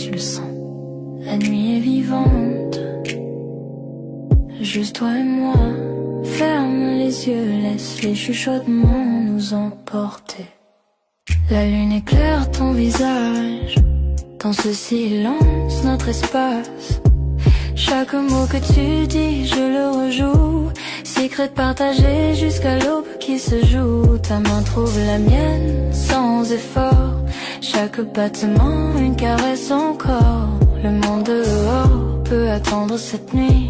tu le sens. La nuit est vivante, juste toi et moi. Ferme les yeux, laisse les chuchotements nous emporter. La lune éclaire ton visage, dans ce silence, notre espace. Chaque mot que tu dis, je le rejoue. Secret partagé jusqu'à l'aube qui se joue. Ta main trouve la mienne sans effort. Chaque battement, une caresse encore. Le monde dehors peut attendre cette nuit.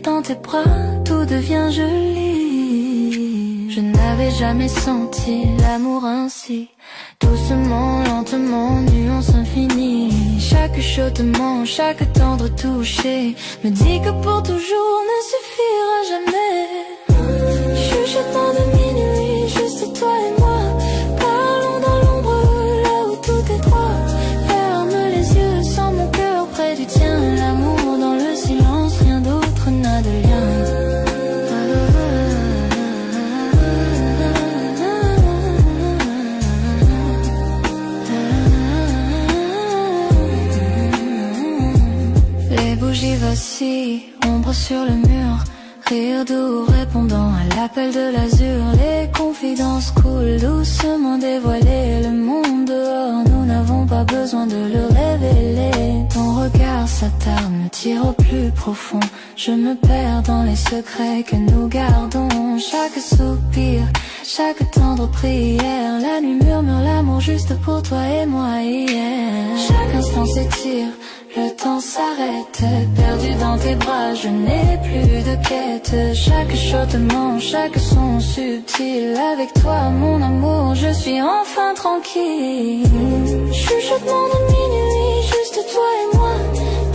Dans tes bras, tout devient joli. Je n'avais jamais senti l'amour ainsi. Doucement, lentement, nuance infinie. Chaque chuchotement, chaque tendre toucher me dit que pour toujours ne suffira jamais. Chuchotement de minuit, juste toi et moi. Parlons dans l'ombre, là où tout est droit. Ferme les yeux, sens mon cœur près du tien. L'amour dans le silence, rien d'autre n'a de lien. Les bougies vacillent, ombre sur le mur. Rire doux répondant à l'appel de l'azur. Les confidences coulent doucement dévoilées. Le monde dehors, nous n'avons pas besoin de le révéler. Ton regard s'attarde, me tire au plus profond. Je me perds dans les secrets que nous gardons. Chaque soupir, chaque tendre prière. La nuit murmure l'amour juste pour toi et moi hier. Chaque instant s'étire, le temps s'arrête. Perdu dans tes bras, je n'ai plus de quête. Chaque chuchotement, chaque son subtil. Avec toi mon amour, je suis enfin tranquille. Chuchotement de minuit, juste toi et moi.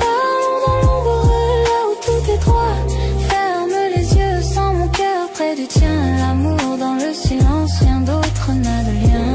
Parlons dans l'ombre, là où tout est droit. Ferme les yeux, sens mon cœur près du tien. L'amour dans le silence, rien d'autre n'a de lien.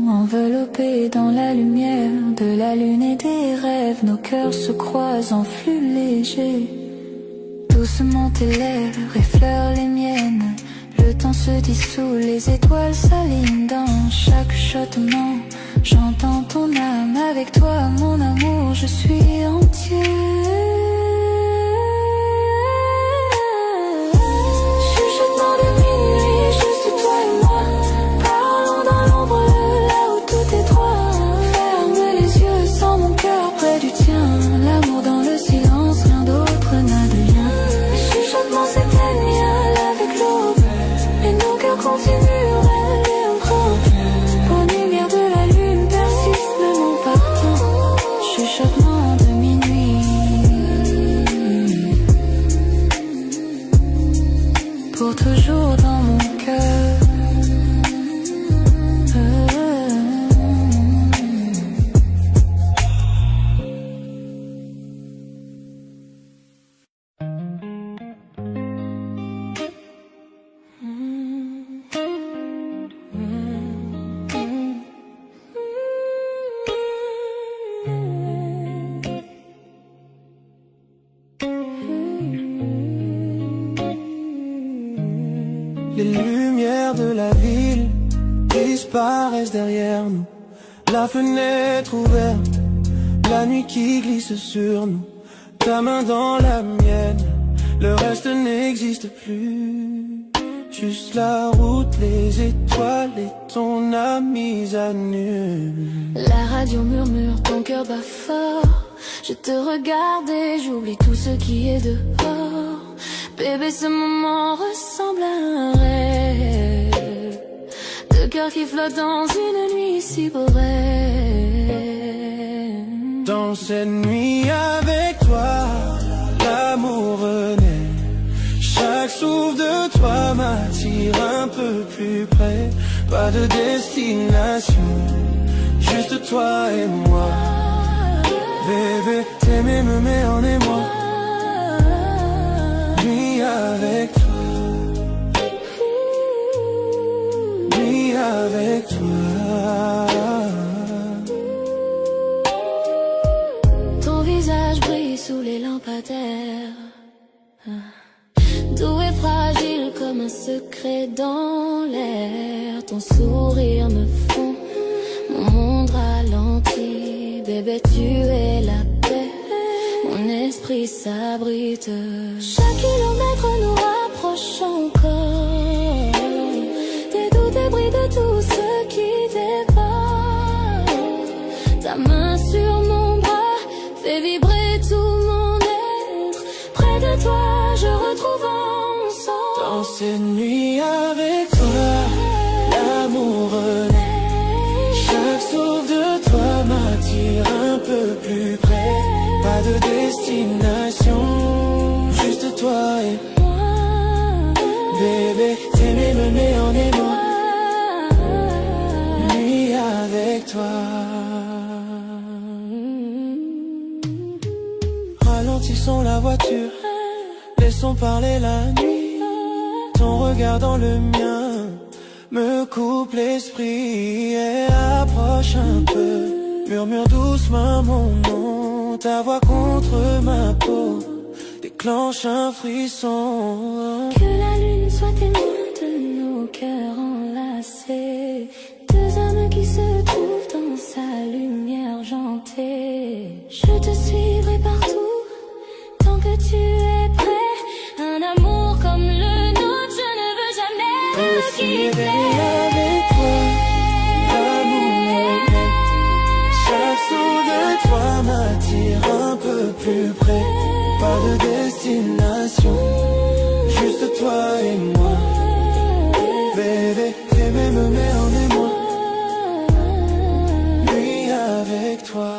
Enveloppés dans la lumière de la lune et des rêves, nos cœurs se croisent en flux léger. Doucement tes lèvres effleurent les miennes. Le temps se dissout, les étoiles s'alignent dans chaque chuchotement. J'entends ton âme, avec toi mon amour, je suis entier. Chuchotement de minuit, juste toi et moi. Parlons dans l'ombre, là où tout est droit. Ferme les yeux, sens mon cœur près du tien. L'amour dans le silence, rien d'autre n'a de lien. Les chuchotements s'éteignent avec l'aube, et nos cœurs continuent rêver encore. Aux lumières de la lune persiste même en partant. Chuchotement de minuit, pour toujours dans mon cœur. Les lumières de la ville disparaissent derrière nous. La fenêtre ouverte, la nuit qui glisse sur nous. Ta main dans la mienne, le reste n'existe plus. Juste la route, les étoiles et ton âme mise à nu. La radio murmure, ton cœur bat fort. Je te regarde et j'oublie tout ce qui est dehors. Bébé, ce moment ressemble à un rêve. Deux cœurs qui flottent dans une nuit si brève. Dans cette nuit avec toi, l'amour renaît. Chaque souffle de toi m'attire un peu plus près. Pas de destination, juste toi et moi. Bébé, t'aimer me met en émoi. Nuit avec toi, nuit avec toi. lampadaire. Doux et fragile comme un secret dans l'air. Ton sourire me fond, mon monde ralentit. Bébé, tu es la paix, mon esprit s'abrite. Chaque kilomètre nous rapproche encore des doux débris de tout ce qui dévore. Ta main sur mon bras fait vibrer tout mon être. Près de toi je retrouve un sens. Dans ces nuits avec toi, l'amour renaît. Chaque souffle de toi m'attire un peu plus près. Pas de destination, juste toi et moi. Bébé, t'aimer me met en émoi. Nuit avec toi. Ralentissons la voiture, laissons parler la nuit. Ton regard dans le mien me coupe l'esprit et approche un peu. Murmure doucement mon nom, ta voix contre ma peau déclenche un frisson. Que la lune soit témoin de nos cœurs enlacés. Deux âmes qui se trouvent dans sa lumière argentée. Je te suivrai partout tant que tu es prêt. Un amour comme le nôtre, je ne veux jamais le quitter. Avec toi, l'amour est vrai. Chaque souffle de toi m'attire un peu plus près. Pas de destination, juste toi et moi. Bébé, t'aimer me met en émoi. Nuit avec toi.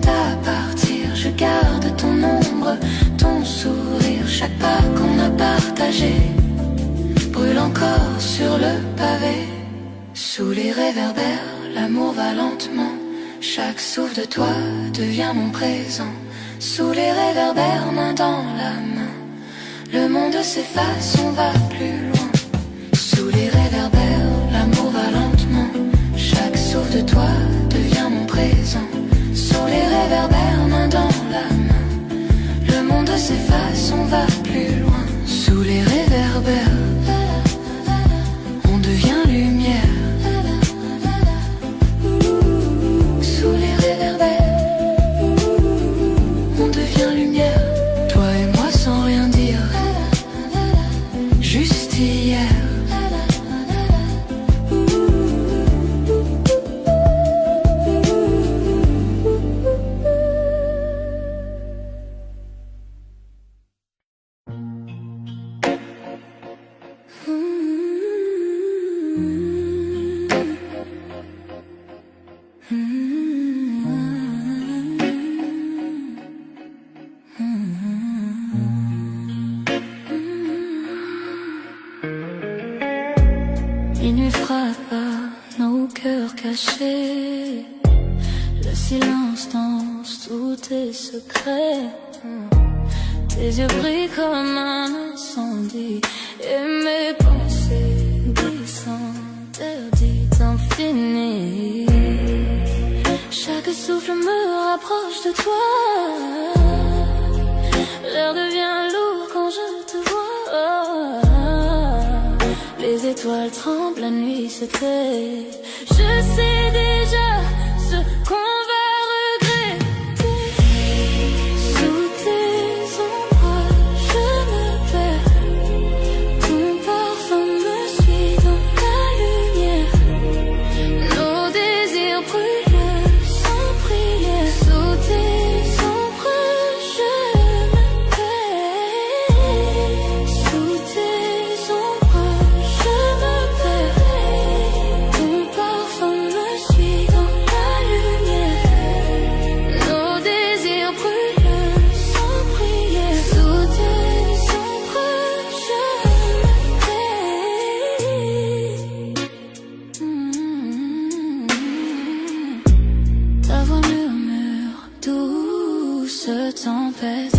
À partir, je garde ton ombre, ton sourire. chaque pas qu'on a partagé brûle encore sur le pavé. Sous les réverbères, l'amour va lentement. Chaque souffle de toi devient mon présent. Sous les réverbères, main dans la main, le monde s'efface, on va plus loin. Sous les réverbères, l'amour va lentement. Chaque souffle de toi devient mon présent. Sous les réverbères, main dans la main, le monde s'efface, on va plus loin. Sous les réverbères, on devient lumière. Sous les réverbères, on devient lumière. Toi et moi sans rien dire, juste hier. Minuit frappe à nos cœurs cachés. Le silence danse tous tes secrets. Tes yeux brillent comme un incendie. Et mes pensées glissent interdites infinies. Chaque souffle me rapproche de toi. L'air devient lourd quand je te vois. Les étoiles tremblent, la nuit se tait. Je sais déjà ce qu'on va regretter. Sous tes ombrages, je me perds. Ton parfum me suit dans la lumière. Nos désirs brûlent sans prière. Sous tes ombrages, je me perds. Sous tes ombrages, je me perds. Ton parfum me suit dans la lumière. Nos désirs brûlent sans prière. Sous tes ombrages, je me perds. Ta voix murmure, douce tempête.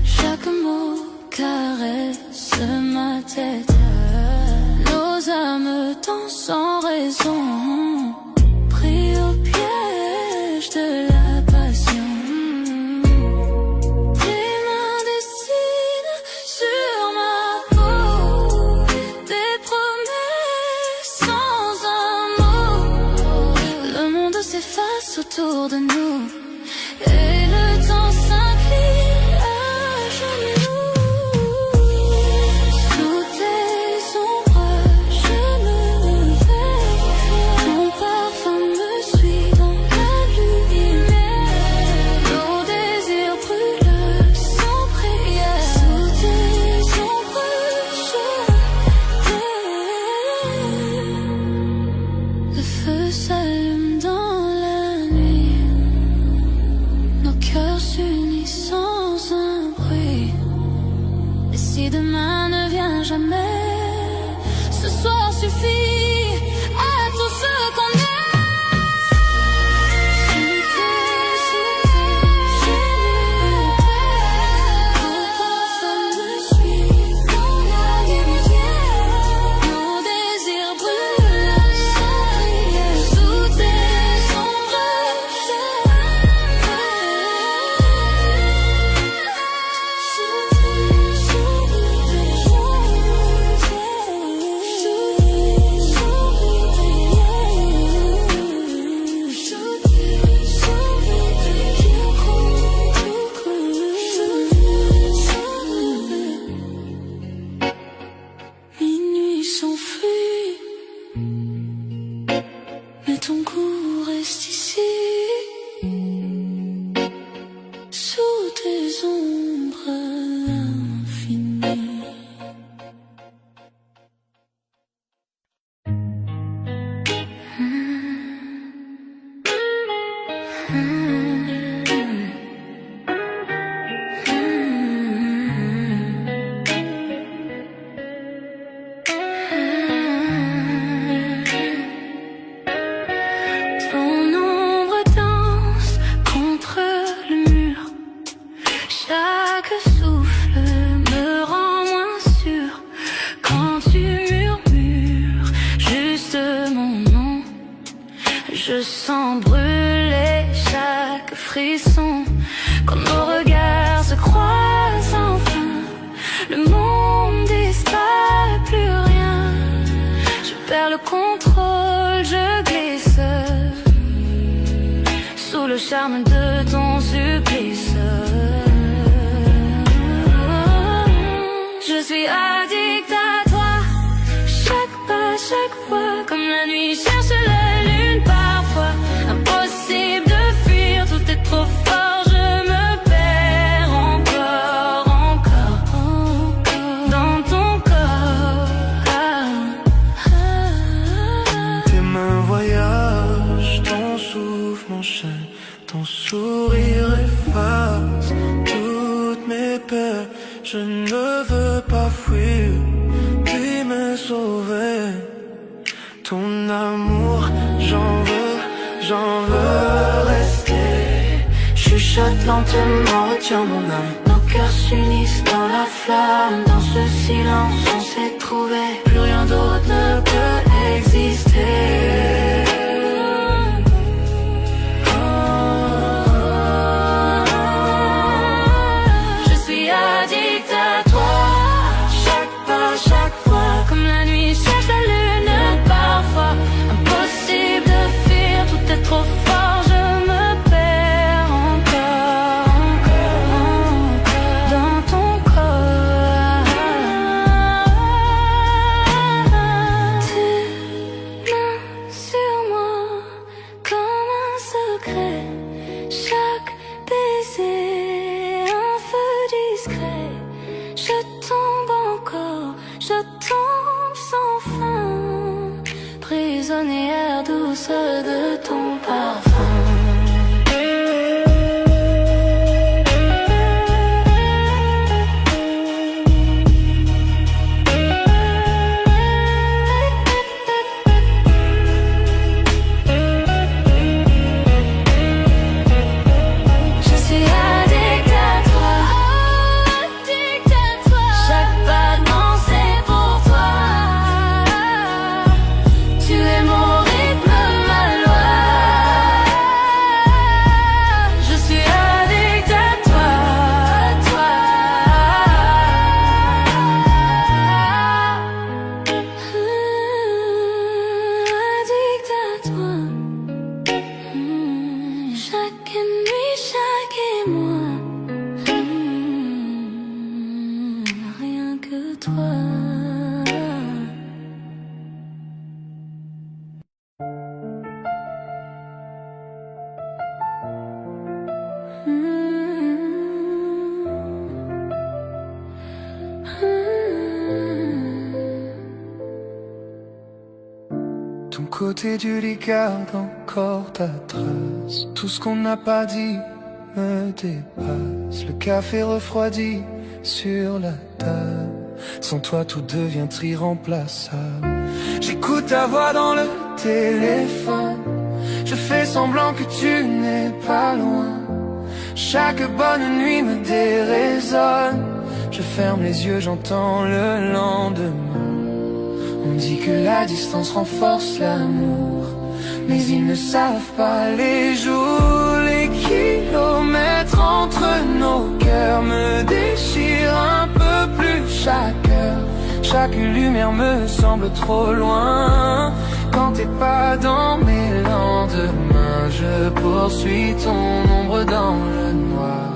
Chaque mot caresse ma tête. Nos âmes dansent sans raison, pris au piège de la passion. Tes mains dessinent sur ma peau des promesses sans un mot. Le monde s'efface autour de nous et le temps s'incline à genoux. Sous tes ombrages, je me perds. Ton parfum me suit dans la lumière. Nos désirs brûlent sans prière. Sous tes ombrages, je me perds. Le feu s'allume dans la nuit. Nos cœurs s'unissent sans un bruit. Et si demain ne vient jamais, ce soir suffit à tout ce qu'on est. Sous tes ombrages, je me perds. Ton parfum me suit dans la lumière. Nos désirs brûlent sans prière. Sous tes ombrages, je me Minuit s'enfuit, mais ton goût reste ici. Sous tes ombres à l'infini. frisson quand nos regards se croisent enfin. Le monde disparaît, plus rien. Je perds le contrôle, je glisse sous le charme de ton supplice. Je suis addict à toi, chaque pas, chaque fois, comme la nuit cherche la lune parfois. Impossible de fuir, tout est trop fort, je me perds encore, encore, encore dans ton corps. Tes mains voyagent, ton souffle m'enchaîne, ton sourire efface toutes mes peurs. Je ne veux pas fuir, puis me sauver. Ton amour, j'en veux rester. Chuchote lentement, retiens mon âme. Nos cœurs s'unissent dans la flamme. Dans ce silence, on s'est trouvé. Plus rien d'autre ne peut exister. Je suis addict à toi, chaque pas, chaque fois, comme la nuit cherche la lune parfois. Impossible de fuir, tout est trop fort, je me perds encore, encore dans ton corps. Tes mains sur moi comme un secret, chaque baiser un feu discret. Je tombe encore, je tombe sans fin, prisonnière douce de ton parfum. Je suis addict à toi, chaque battement c'est pour toi. Tu es mon rythme, ma loi. Je suis addict à toi, addict à toi. Chaque nuit, chaque émoi, rien que toi. Ton côté du lit garde encore ta trace. Tout ce qu'on n'a pas dit me dépasse. Le café refroidi sur la table. Sans toi tout devient irremplaçable. J'écoute ta voix dans le téléphone. Je fais semblant que tu n'es pas loin. Chaque bonne nuit me déraisonne. Je ferme les yeux, j'entends le lendemain. On dit que la distance renforce l'amour, mais ils ne savent pas les jours. Les kilomètres entre nos cœurs me déchirent un peu plus chaque heure. Chaque lumière me semble trop loin. Quand t'es pas dans mes lendemains, je poursuis ton ombre dans le noir,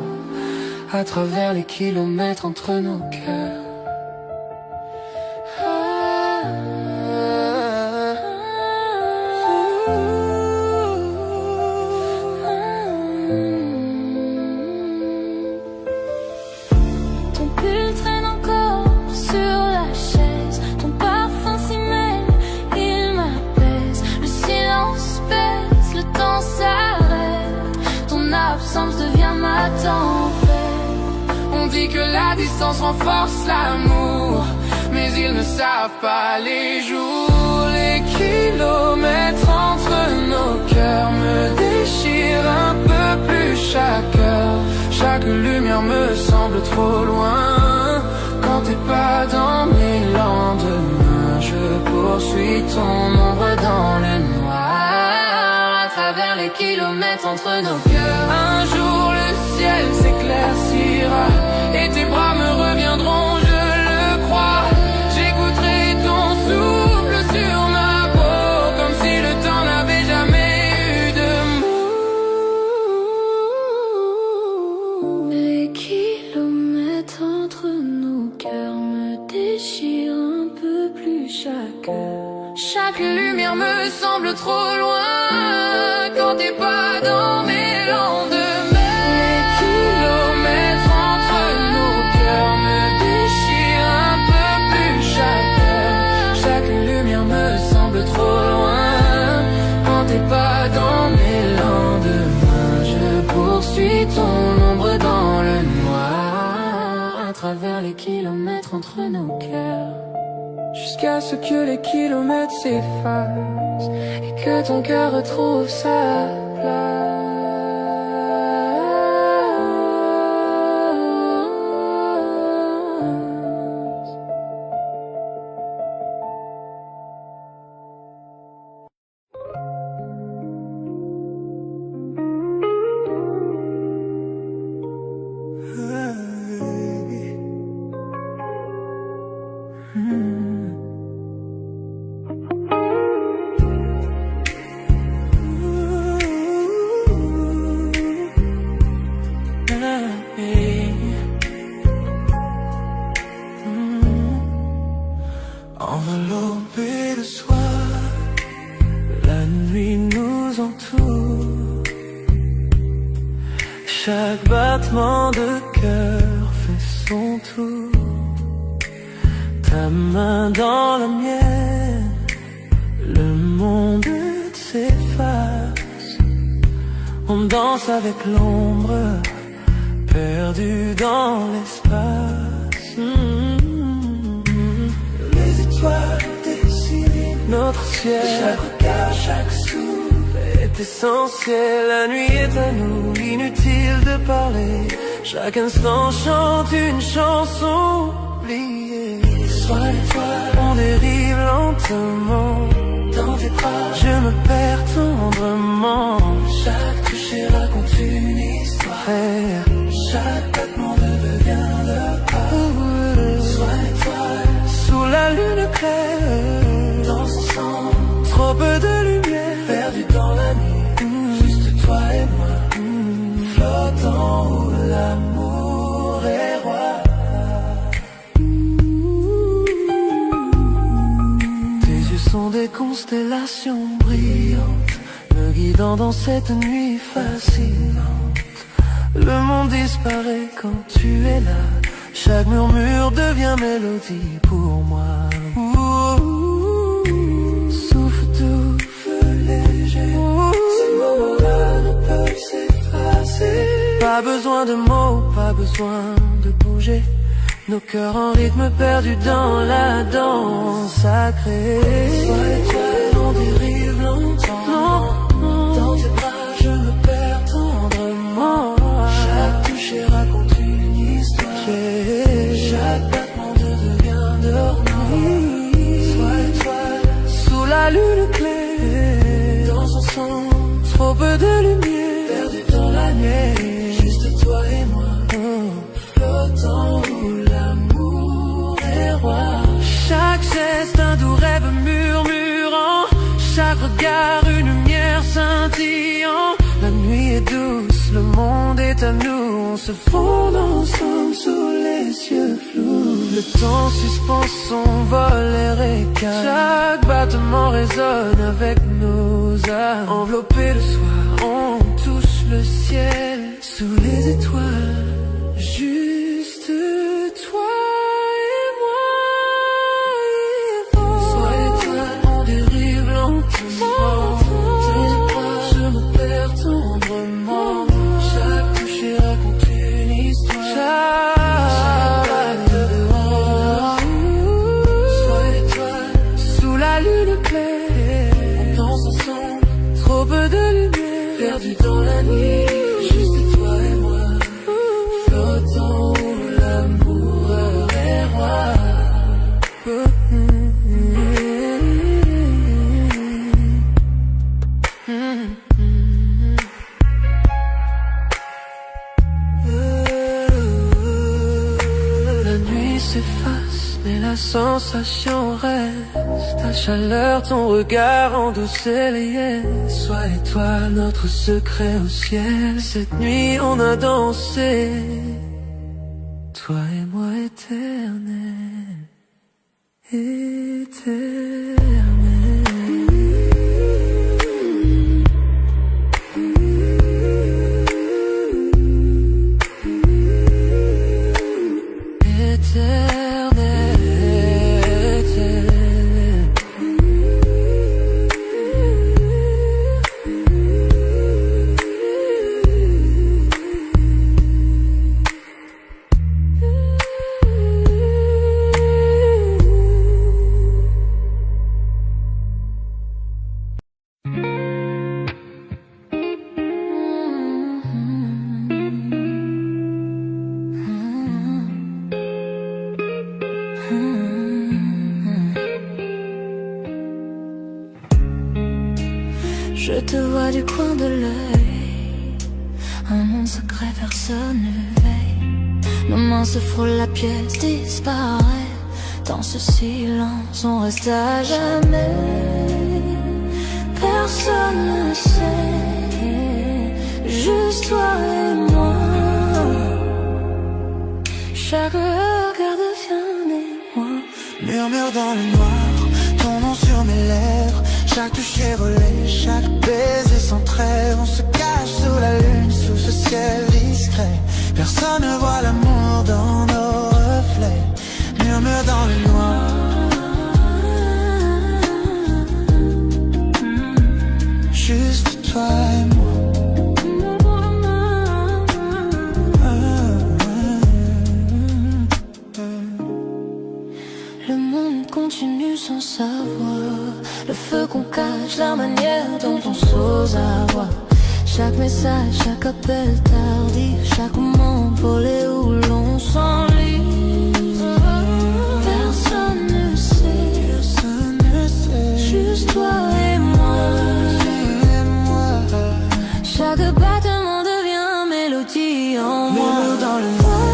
à travers les kilomètres entre nos cœurs. Ton pull traîne encore sur la chaise. Ton parfum s'y mêle, il m'apaise. Le silence pèse, le temps s'arrête. Ton absence devient ma tempête. On dit que la distance renforce l'amour, mais ils ne savent pas les jours. Les kilomètres entre nos cœurs me déchirent un peu plus chaque heure. Chaque lumière me semble trop loin. Quand t'es pas dans mes lendemains, je poursuis ton ombre dans le noir, à travers les kilomètres kilomètres entre nos cœurs. Un jour le ciel s'éclaircira et tes bras me reviendront, je le crois. J'écouterai ton souffle sur ma peau, comme si le temps n'avait jamais eu de mots. Les kilomètres entre nos cœurs me déchirent un peu plus chaque heure. Chaque lumière me semble trop loin quand t'es pas dans mes lendemains. Les kilomètres entre nos cœurs me déchirent un peu plus chaque heure. Chaque lumière me semble trop loin quand t'es pas dans mes lendemains. Je poursuis ton ombre dans le noir à travers les kilomètres entre nos cœurs. Jusqu'à ce que les kilomètres s'effacent et que ton cœur retrouve sa place. Enveloppé de soir, la nuit nous entoure. Chaque battement de cœur fait son tour. Ta main dans la mienne, le monde s'efface. On danse avec l'ombre, perdu dans l'espace. Dessine notre ciel. Chaque regard, chaque souffle est essentiel. La nuit est à nous, inutile de parler. Chaque instant chante une chanson oubliée. Sois l'étoile, on dérive lentement. Dans tes bras, je me perds tendrement. Chaque toucher raconte une histoire. Chaque battement devient le pas. Sois l'étoile, sous la lune claire, dans son sang, trop peu de lumière, perdu dans la nuit, juste toi et moi, flottant où l'amour est roi. Tes yeux sont des constellations brillantes, me guidant dans cette nuit fascinante. Le monde disparaît quand tu es là. Chaque murmure devient mélodie pour moi. Souffle doux, feu léger. Ces moments-là ne peuvent s'effacer. Pas besoin de mots, pas besoin de bouger. Nos cœurs en rythme perdus dans la danse sacrée. Sois l'étoile, on dérive longtemps. Dans tes bras, je me perds tendrement. Chaque toucher raconte une histoire. Chaque battement devient normal. Sois l'étoile, sous la lune claire, dans son sang, trop peu de lumière, perdu dans la nuit, juste toi et moi, flottant où l'amour est roi. Chaque geste un doux rêve murmurant, chaque regard une lumière scintillant. La nuit est douce, le monde est à nous, on se fond ensemble sous les cieux flous. Le temps suspend son vol et récale. Chaque battement résonne avec nos âmes. Enveloppés de soir, on touche le ciel sous les étoiles. Juste toi et moi. Sois l'étoile, on dérive lentement. Je me perds tendrement. Chaque toucher raconte une histoire. Chaque sois l'étoile, sous la lune claire, dans son sang, trop peu de lumière, perdu dans la nuit, juste toi et moi, s'efface, mais la sensation reste. Ta chaleur, ton regard endoucit les yes. Toi et toi, notre secret au ciel. Cette nuit, on a dansé, toi et moi éternel, éternel. Je te vois du coin de l'œil, un monde secret, personne ne veille. Nos mains se frôlent, la pièce disparaît. Dans ce silence, on reste à jamais. Personne ne sait, juste toi et moi. Chaque regard devient émoi. Murmure dans le noir, ton nom sur mes lèvres. Chaque toucher volé, chaque baiser sans trêve. On se cache sous la lune, sous ce ciel discret. Personne ne voit l'amour dans nos reflets. Murmure dans le noir. Juste toi et moi. Le monde continue sans savoir. Le feu qu'on cache, la manière dont on s'ose avoir. Chaque message, chaque appel tardif, chaque moment volé où l'on s'enlise. Personne ne sait, juste toi et moi. Chaque battement devient mélodie en moi. Murmure dans le noir,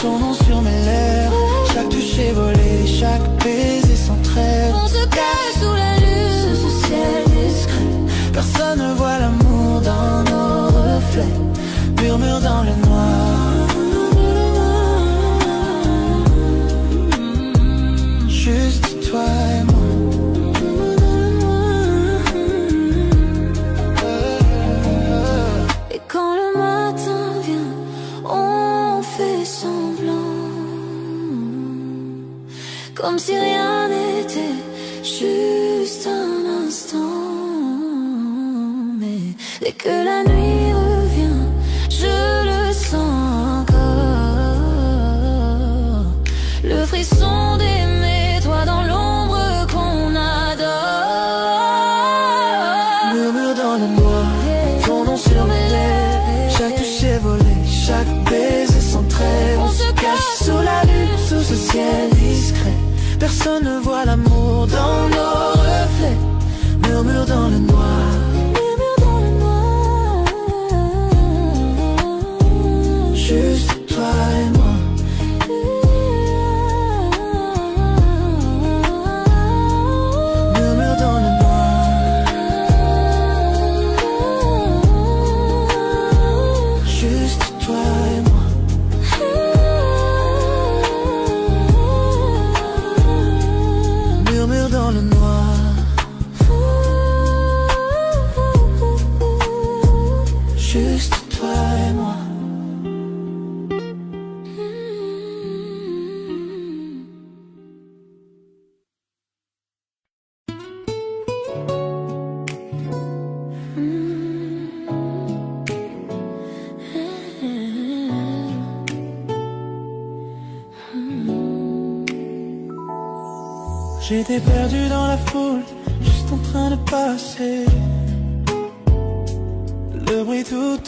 ton nom sur mes lèvres. Chaque toucher volé, chaque baiser sans trêve. On se cache sous la lune, sous ce ciel discret. Personne ne voit l'amour dans nos reflets. Murmure dans le noir. Juste toi et moi. Et quand le matin vient, on fait semblant, comme si rien n'était, juste un instant. Mais dès que la nuit revient, je le sens encore. Le frisson d'aimer, toi dans l'ombre qu'on adore. Murmure dans le noir, ton nom sur mes lèvres. Chaque toucher volé, chaque baiser sans trêve. On se cache sous la lune, sous ce ciel discret. Personne ne voit l'amour dans nos reflets. Murmure dans le noir. Murmure dans le noir. Juste toi et moi. Murmure dans le noir. Juste toi et moi. Murmure dans le noir. Juste toi et moi. J'étais perdu dans la foule, juste en train de passer. Le bruit tout,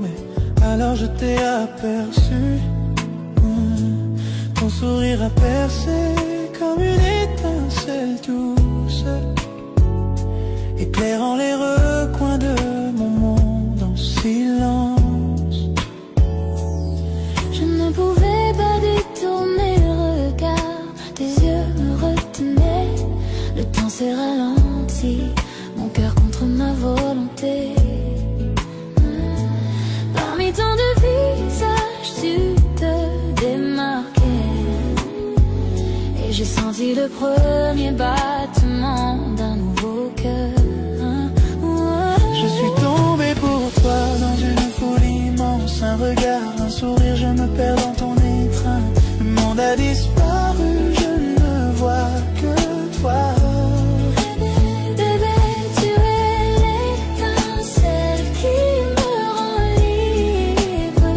mais alors je t'ai aperçu. Ton sourire a percé comme une étincelle douce, éclairant les recoins de mon monde en silence. Je ne pouvais pas détourner le senti le premier battement d'un nouveau cœur. Je suis tombé pour toi dans une foule immense. Un regard, un sourire, je me perds dans ton étreinte. Le monde a disparu, je ne vois que toi. Bébé, tu es l'étincelle qui me rend libre.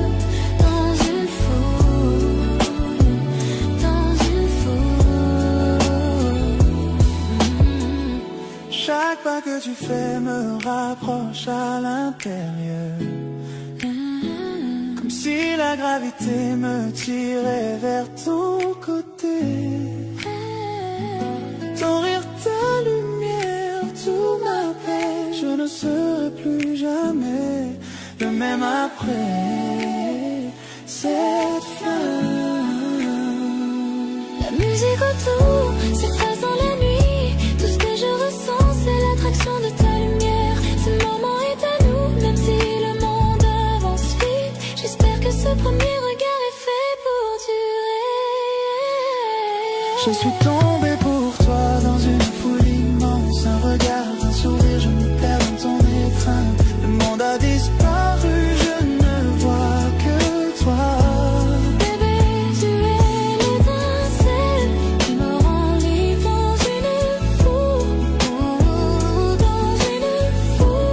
Dans une foule, dans une foule. Chaque pas que tu fais me rapproche à l'intérieur. Comme si la gravité me tirait vers ton côté. Ton rire, ta lumière, tout m'appelle. Je ne serai plus jamais le même après cette fin. La musique autour s'efface dans la nuit. Tout ce que je ressens, c'est l'attraction de ta lumière. Ce moment est à nous, même si le monde avance vite. J'espère que ce premier regard est fait pour durer. Je suis tombé pour toi dans une foule immense. Un regard, un sourire, je me perds dans ton étreinte. Le monde a disparu, je ne vois que toi. Bébé, tu es l'étincelle qui me rend libre dans une foule, dans une foule.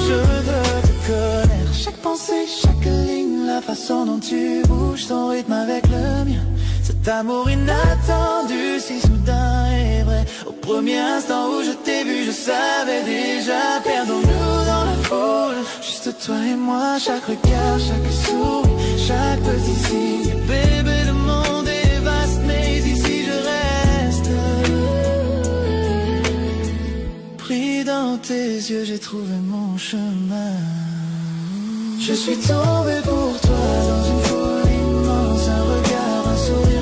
Je veux te connaître, chaque pensée, chaque ligne, la façon dont tu bouges, ton rythme avec le mien. Cet amour inattendu, si soudain et vrai. Au premier instant où je t'ai vu, je savais déjà. Perdons-nous dans la foule, juste toi et moi. Chaque regard, chaque sourire, chaque petit signe. Bébé, le monde est vaste, mais ici je reste. Pris dans tes yeux, j'ai trouvé mon chemin. Je suis tombé pour toi dans une foule immense. Un regard, un sourire,